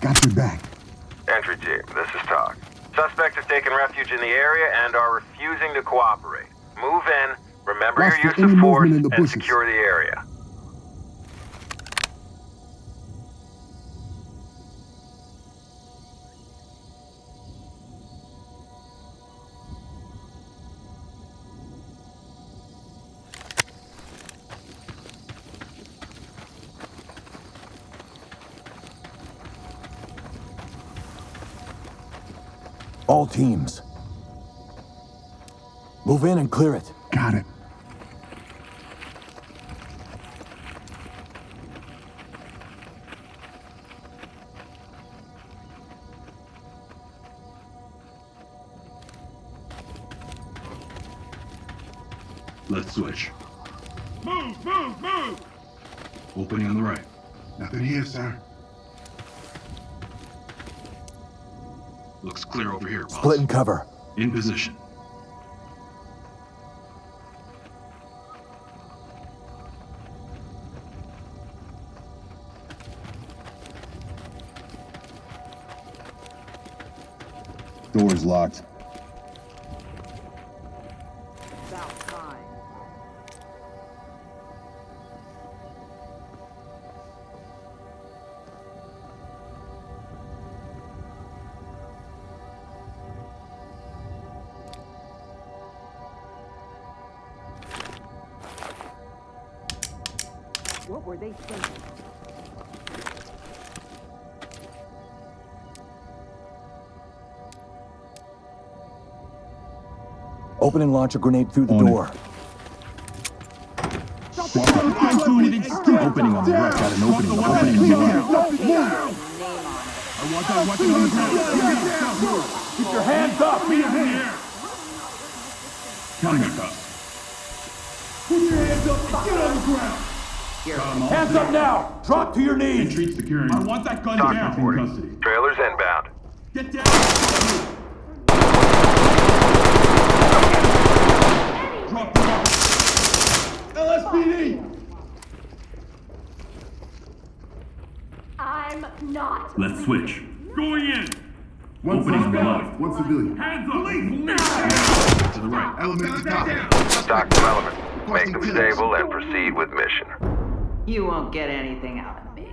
Got your back. Entry team, this is Talk. Suspects have taken refuge in the area and are refusing to cooperate. Move in, remember Lost your to use any of force, movement in the and bushes. secure the area. All teams. Move in and clear it. Got it. Let's switch. Move, move, move! Opening on the right. Nothing here, sir. Looks clear over here, boss. Split and cover. In position. Door's locked. About time. What were they thinking? Open and launch a grenade through the On it. door. Don't do anything stupid! Opening on the right. Got an opening. Opening on the left. I want that weapon on the ground! Keep your hands up! Feet up in the air! Counting a cuff. Put your hands up and get on the ground! Got 'em all. Hands up now! Drop to your knees! Entry securing. I want that gun Talk down! In reporting. custody. Trailers inbound. Get down! Drop the weapon! LSPD! I'm not. Let's switch. Going in! Opening on the left. One civilian. Hands up! Police! To the right. Element at the top. Stock development. Make them stable and proceed with mission. You won't get anything out of me.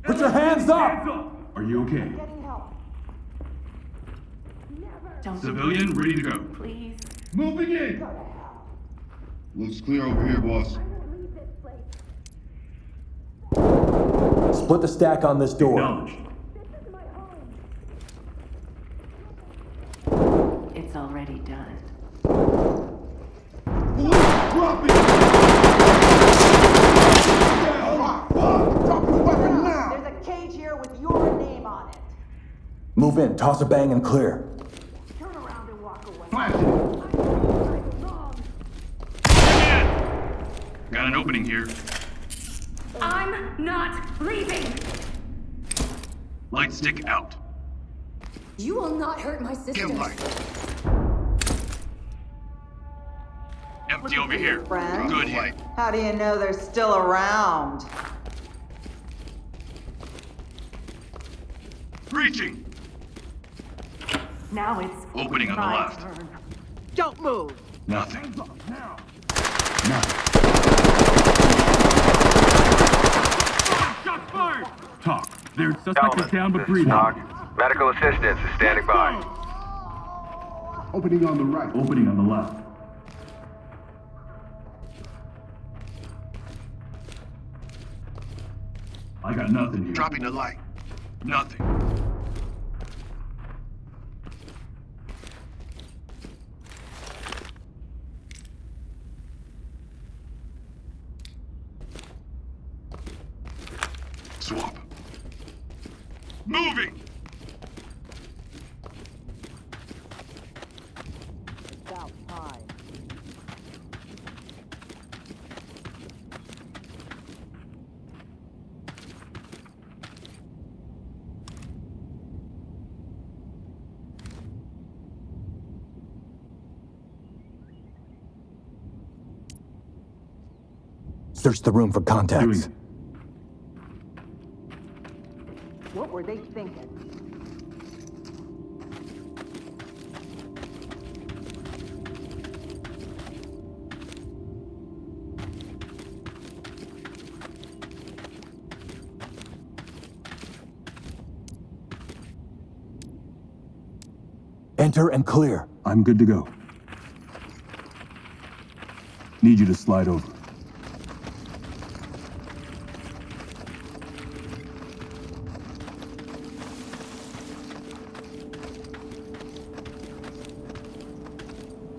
Put your hands up! Hands up! Are you okay? Getting help. Never. Civilian ready to go. Please. Moving in! Looks clear over here, boss. Leave this place. Split the stack on this door. Acknowledged. This is my home. It's already done. Drop it! Drop your weapon now! There's a cage here with your name on it. Move in, toss a bang and clear. Turn around and walk away. Flash it. Wrong. Got an opening here. I'm not leaving. Light stick out. You will not hurt my sisters. Get light. Empty over here. Friend? Good hit. How do you know they're still around? Breaching. Now it's Opening on the my left. turn. Don't move. Nothing. Now! Shot fired! Talk. There's Element, this is Talk. Medical assistance is standing by. Opening on the right. Opening on the left. I got nothing here. Dropping the light. Nothing. Swap. Moving! Search the room for contacts. Doing What were they thinking? Enter and clear. I'm good to go. Need you to slide over.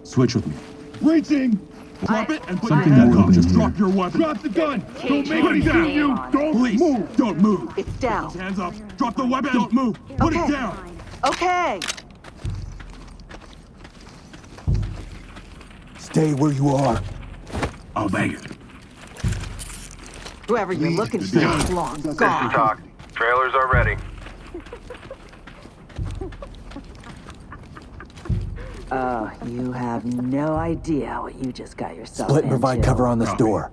Switch with me. Reaching! Drop it and put Something your hands more up. than Just here. drop your weapon. Drop the gun! Don't make Put me it down. you. Don't Please. move. Don't move. It's down. Hands up. Drop the weapon. Don't move. Put it Okay. down. Okay. Stay where you are. I'll bang it. Whoever you're looking for is long This is gone. Talk. Trailers are ready. Oh, you have no idea what you just got yourself Split and provide into. cover on this Copy. door.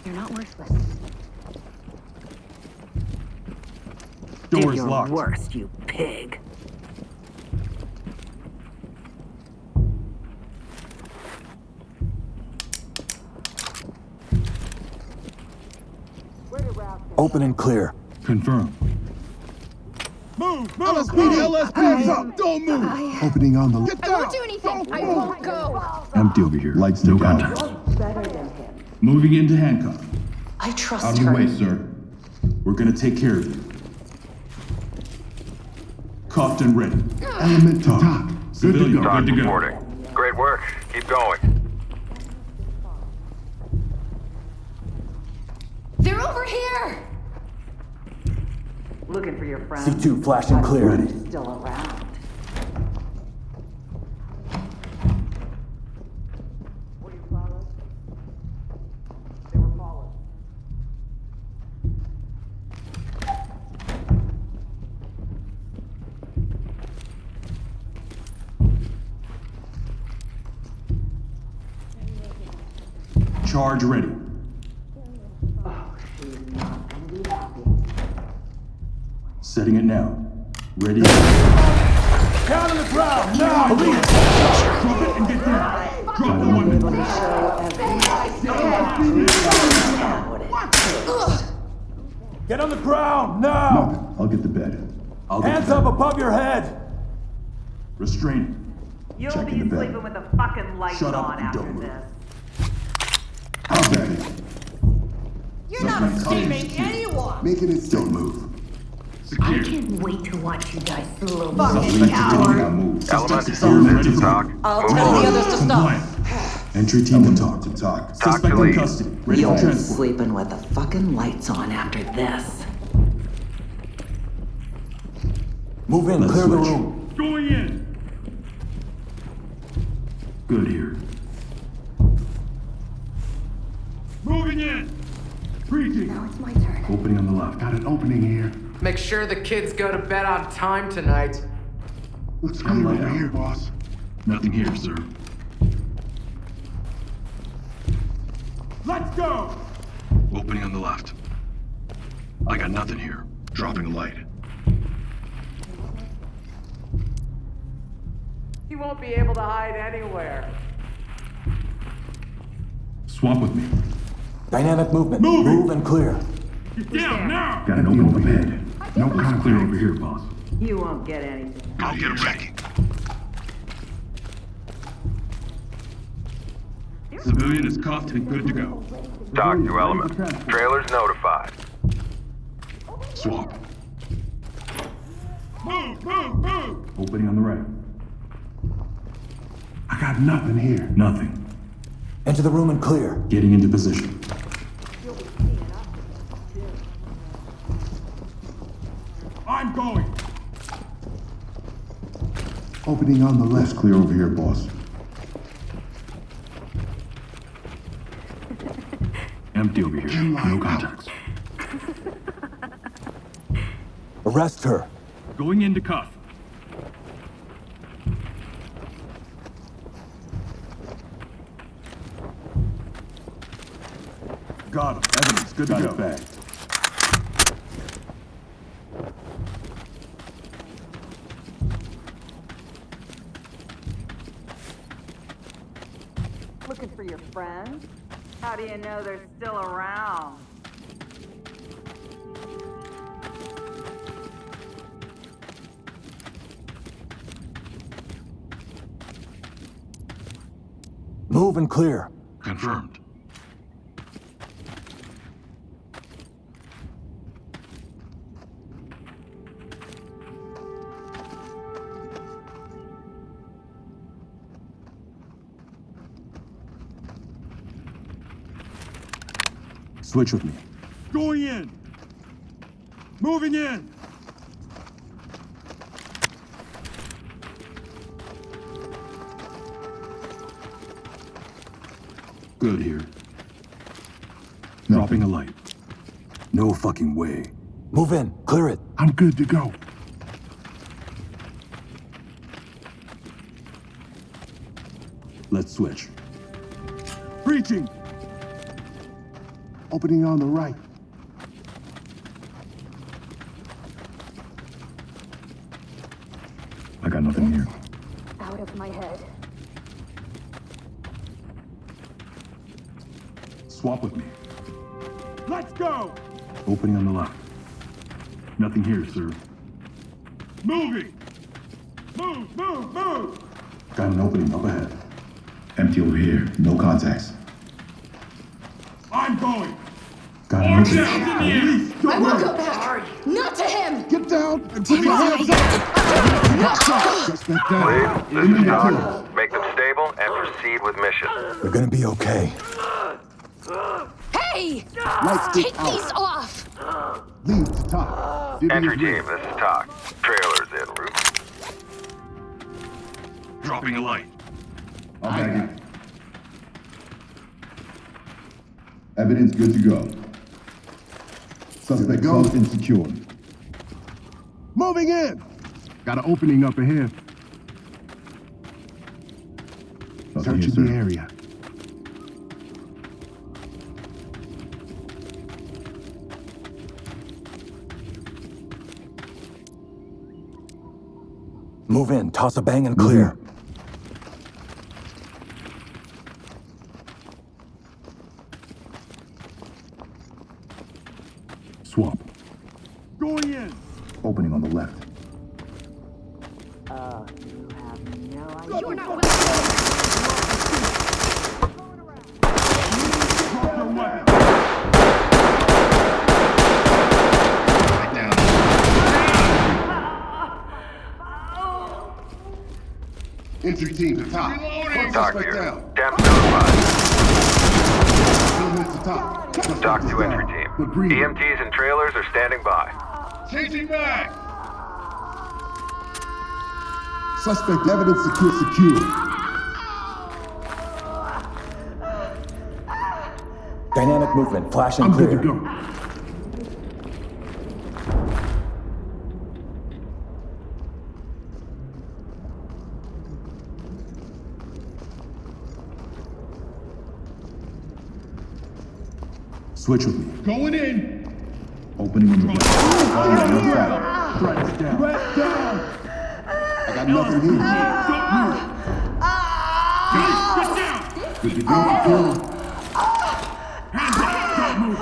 You're not worthless. Did Door's your locked. worst, you pig. Open and clear. Confirm. Move. LSPD, LSPD! Don't move! Opening on the... Get I won't do anything. I won't go. Empty over here. Lights no down. contact. Better than him. Moving into handcuff. I trust Out of the her. way, sir. We're gonna take care of you. Cuffed and ready. Element to talk. Good to go. Talk Good to go. reporting. Great work. Keep going. They're over here. Looking for your friend. C2 flash and clear. Ready. Still around. Were you followed? They were followed. Charge ready. Oh, she's not gonna be happy. Setting it now. Ready. Down on the ground, now! Police! Drop it and get down. Drop the weapon. Able to show every Get on the ground, now! I'll get the bed. I'll get Hands the up bed. above your head! Restraining. You'll Check be in the bed. sleeping with the fucking lights Shut up on and after don't move. this. How's that? You're not escaping anyone. Making it don't move. I Secure. can't wait to watch you die slowly. Fucking coward. Move. Element secure, ready this to is Talk. I'll Move tell on. the others to stop. Compliant. Entry team to talk. To talk. Talk Suspect to in lead. custody. Ready You'll for be transport. sleeping with the fucking lights on after this. Move in, Let's clear the switch. room. Going in. Good here. Moving in. Breaching. Now it's my turn. Opening on the left. Got an opening here. Make sure the kids go to bed on time tonight. Looks clear light over out. here, boss. Nothing here, sir. Let's go. Opening on the left. I got nothing here. Dropping a light. You won't be able to hide anywhere. Swap with me. Dynamic movement. Moving. Move and clear. Get down now! Got an open over bed. No contact over here, boss. You won't get anything. I'll get him ready. Civilian is cuffed and good to go. Talk to element. Trailers notified. Swap. Move, move, move! Opening on the right. I got nothing here. Nothing. Enter the room and clear. Getting into position. I'm going. Opening on the left. Clear over here, boss. Empty over here. No contacts. Arrest her. Going into cuff. Got him. Evidence. Good to go. Back. Looking for your friends? How do you know they're still around? Move and clear. Confirmed. Switch with me. Going in. Moving in. Good here. Dropping a light. No fucking way. Move in. Clear it. I'm good to go. Let's switch. Breaching. Opening on the right. I got nothing here. Out of my head. Swap with me. Let's go. Opening on the left. Nothing here, sir. Moving. Move, move, move. Got an opening up ahead. Empty over here. No contacts. I'm going. Got an opening. Release. I will go back. Not to him. Get down and put your hands up. Suspect down. Please, this is Doc. Make them stable and proceed with mission. You're gonna be okay. Hey! Lights Take stick out. these off! Lead to top. City Entry is team, red. this is Talk. Trailers en route. Dropping a light. I'll bag it. Evidence good to go. Suspect closed and secured. Moving in. Got an opening up ahead. Searching the area. Move in. Toss a bang and clear. Swap. Going in. Opening on the left. You have no idea. You're not Drop your weapon. Entry team to top. Put Talk suspect here. down. Temps notified. Movement to top. Suspect Talk is to entry down. team. But breathing. EMTs and trailers are standing by. Changing back! Suspect evidence secure. Dynamic movement. Flash and I'm clear. good to go. Switch with me. Going in. Opening on the left. Threats down. Threats down. I got nothing here. Don't move. Guys, get down. Good to go. Hands up. Don't move.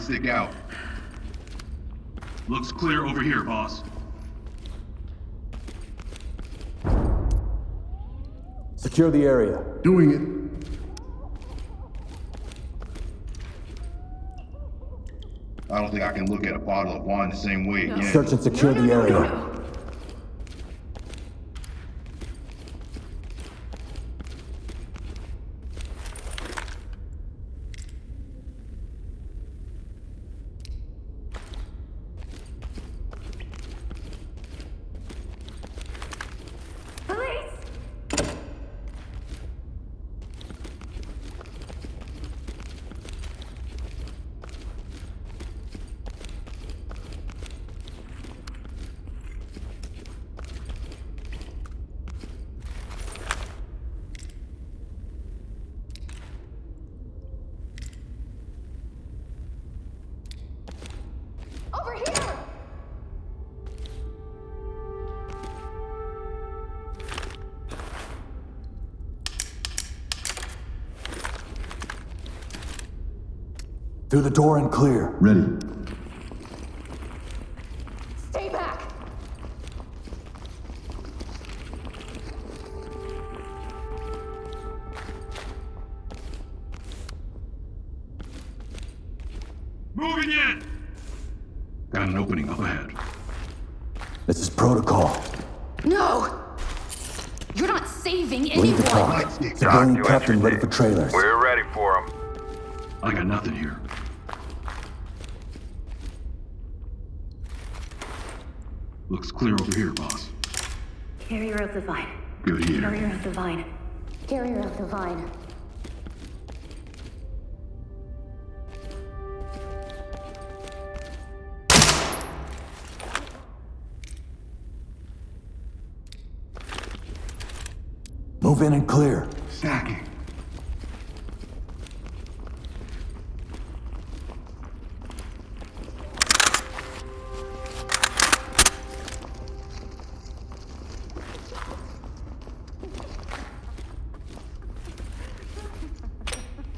stick out. Looks clear over here, boss. Secure the area. Doing it. I don't think I can look at a bottle of wine the same way again. Search and secure the area. Over here! Through the door and clear. Ready. Stay back! Moving in! Got an opening up ahead. This is protocol. No! You're not saving Leave the anyone! talk. Civilian captain ready for trailers. We're ready for him. I got nothing here. Looks clear over here, boss. Carrier of the vine. Good here. Carrier of the vine. Carrier of the vine. Move in and clear. Stacking.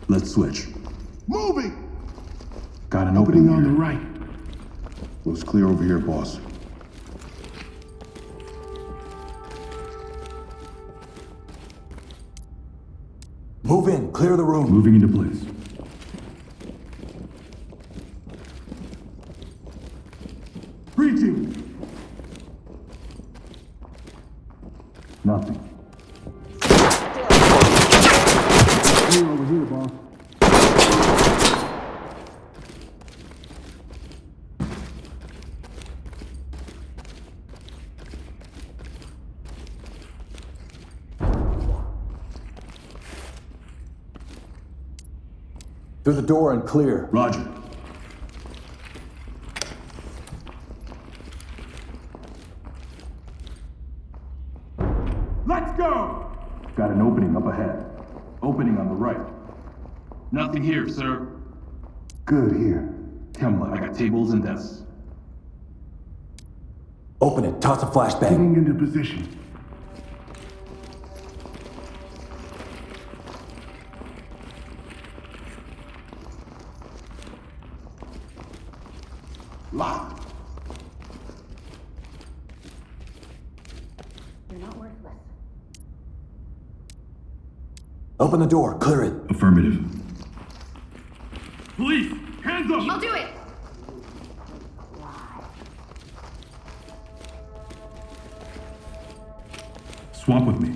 Let's switch. Moving! Got an Opening opening on the here. right. Looks clear over here, boss. Move in. Clear the room. Moving into place. Breaching! Nothing. Clear over here, boss. Through the door and clear. Roger. Let's go! Got an opening up ahead. Opening on the right. Nothing here, sir. Good here. I got tables and desks. Open it. Toss a flashbang. Getting into position. Locked. You're not worthless. Open the door. Clear it. Affirmative. Police! Hands up! I'll do it! Swamp with me.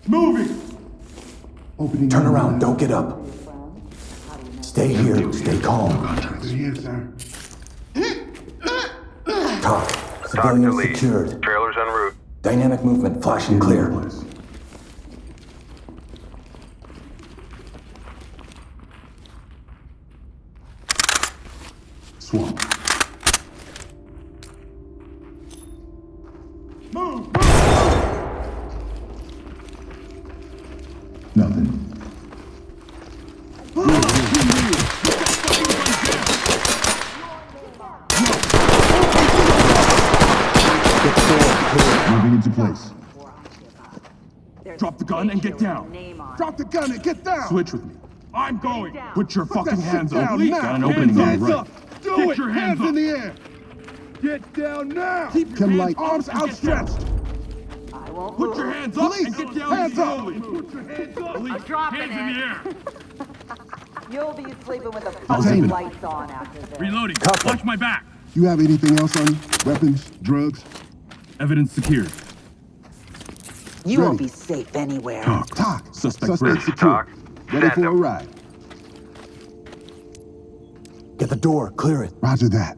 Moving! Opening Turn on the around. left. Don't get up. Stay here. Stay calm. Good here, sir. Talk. Talk to Civilians lead. secured. Trailers en route. Dynamic movement. Flash and clear. Place. Swamp. Move! Nothing. Moving into place. Drop the gun and get down. Drop the gun and get down! Switch with me. I'm going. Put your fucking hands up. down now. Got an opening on Hands the right. up. Do Get it. your hands in up. the air. Get down now. Keep your him hands like arms and get outstretched. I won't Put move. your hands up Police, and get down hands up. slowly. Put your hands up. Police, dropping hands in it. the air. You'll be sleeping with the I'll fucking take it. lights on after this. Reloading. Cover. Watch my back. You have anything else on you? Weapons, drugs? Evidence secured. You won't Ready. be safe anywhere. Talk. Suspect secure. Talk. Ready Send for a him. ride. Get the door, clear it. Roger that.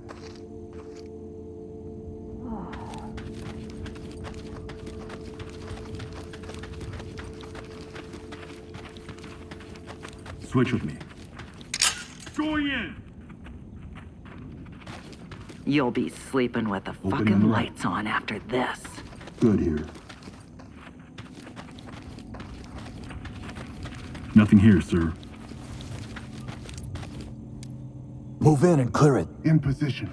Switch with me. Going in. You'll be sleeping with the on fucking the right. lights on after this. Good here. Nothing here, sir. Move in and clear it. In position.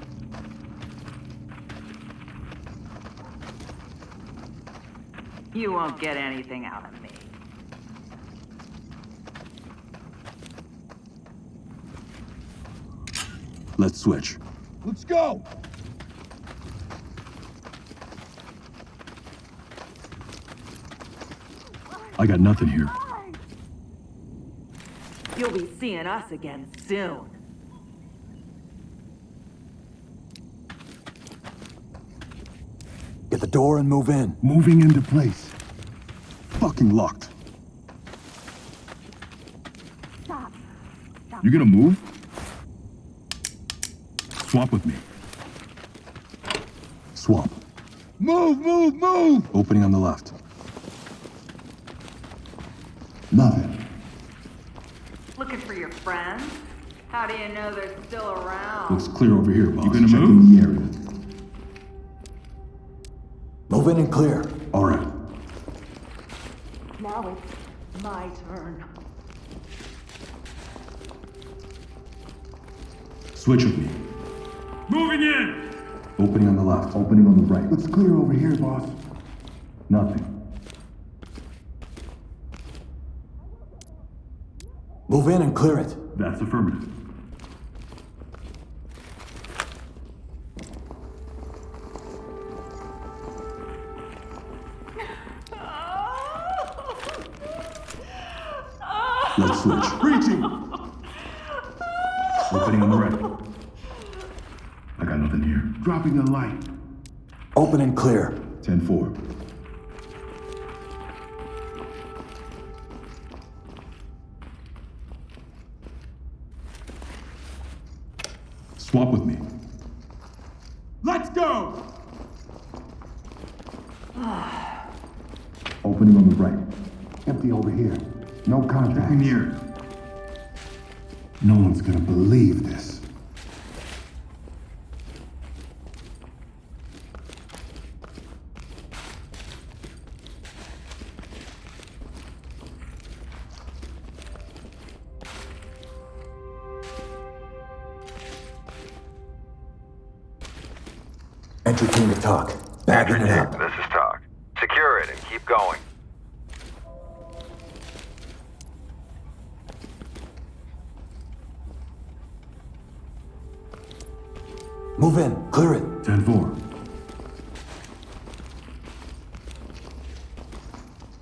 You won't get anything out of me. Let's switch. Let's go. I got nothing here. You'll be seeing us again soon. Get the door and move in. Moving into place. Fucking locked. You gonna move? Swap with me. Swap. Move. Opening on the left. Nothing. Looking for your friends? How do you know they're still around? Looks clear over here, boss. You Checking gonna move? the area. Move in and clear. All right. Now it's my turn. Switch with me. Moving in! Opening on the left. Opening on the right. Looks clear over here, boss. Nothing. Move in and clear it. That's affirmative. Let's switch. Breaching! Opening on the right. I got nothing here. Dropping the light. Open and clear. 10-4. Swap with me. Let's go. Opening on the right. Empty over here. No contact. Checking the area. No one's gonna believe this. Entry team to talk. Bagging it up. This is Talk. Secure it and keep going. Move in. Clear it. 10-4.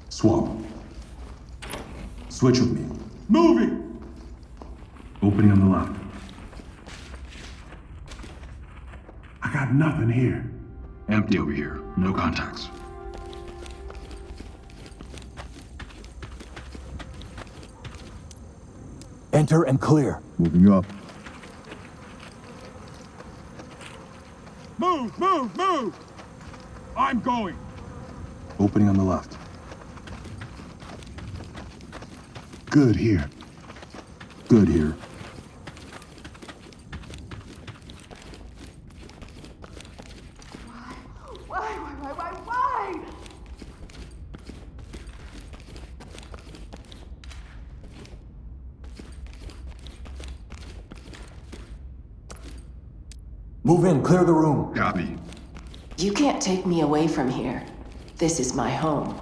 Swap. Switch with me. Moving. Opening on the left. I got nothing here. Empty over here. No contacts. Enter and clear. Moving up. Move. I'm going. Opening on the left. Good here. Good here. Why? Move in. Clear the room. Copy. You can't take me away from here. This is my home.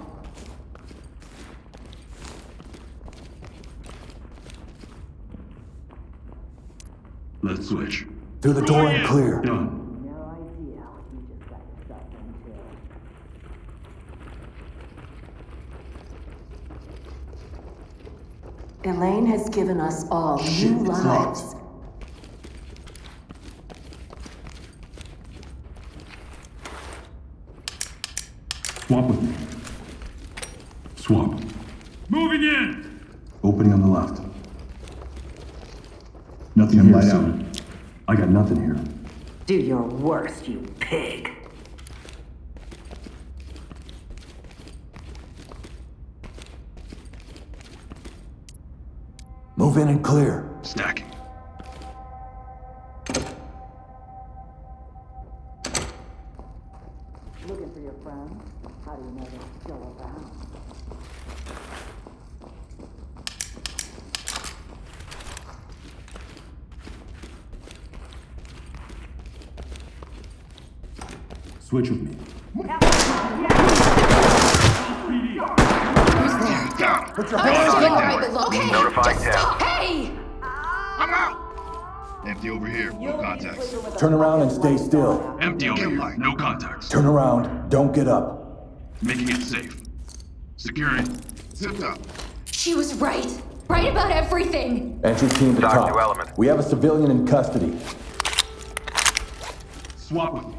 Let's switch. Through the door and clear. Done. Elaine has given us all Shit, new it's lives. locked. Swap with me. Swap. Moving in! Opening on the left. Nothing Here, here, son. I got nothing here. Do your worst, you pig. Move in and clear. Stacking. Looking for your friends? How do you know they're still around? Switch with me. Who's there? Put your Oh, hands shit, on all right, it. but look. Okay, Notify just Tab. stop. Hey! I'm out. Empty over here. No contacts. Turn around and stay still. Empty over here. No contacts. Turn around. Don't get up. Making it safe. Securing. Zipped up. She was right. Right about everything. Entry team to Talk top. to Element. We have a civilian in custody. Swap with me.